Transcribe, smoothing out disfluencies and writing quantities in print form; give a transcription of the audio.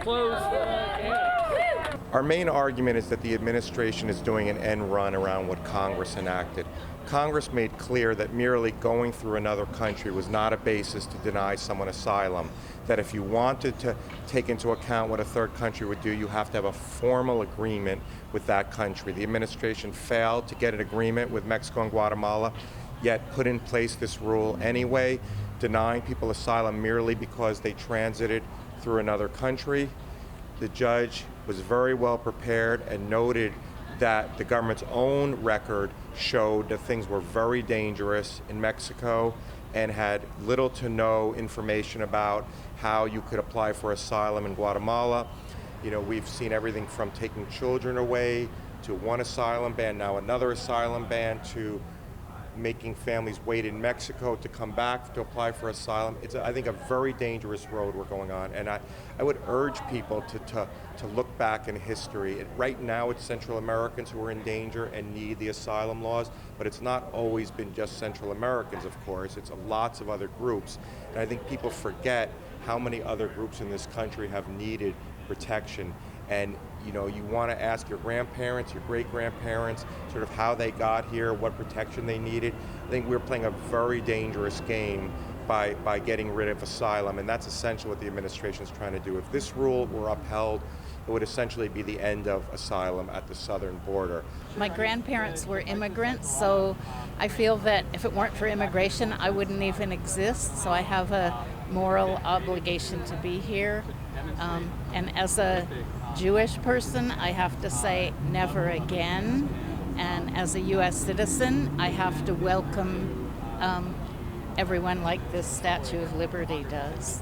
close. Our main argument is that the administration is doing an end run around what Congress enacted. Congress made clear that merely going through another country was not a basis to deny someone asylum. That if you wanted to take into account what a third country would do, you have to have a formal agreement with that country. The administration failed to get an agreement with Mexico and Guatemala, yet put in place this rule anyway, denying people asylum merely because they transited through another country. The judge was very well prepared and noted that the government's own record showed that things were very dangerous in Mexico and had little to no information about how you could apply for asylum in Guatemala. You know, we've seen everything from taking children away to one asylum ban, now another asylum ban, to making families wait in Mexico to come back to apply for asylum. It's, I think, a very dangerous road we're going on, and I would urge people to look back in history. Right now it's Central Americans who are in danger and need the asylum laws, but it's not always been just Central Americans, of course. It's lots of other groups, and I think people forget how many other groups in this country have needed protection. And you know, you want to ask your grandparents, your great-grandparents, sort of how they got here, what protection they needed. I think we're playing a very dangerous game by getting rid of asylum, and that's essentially what the administration is trying to do. If this rule were upheld, it would essentially be the end of asylum at the southern border. My grandparents were immigrants, so I feel that if it weren't for immigration, I wouldn't even exist. So I have a moral obligation to be here. And as a Jewish person, I have to say never again. And as a U.S. citizen, I have to welcome everyone like this Statue of Liberty does.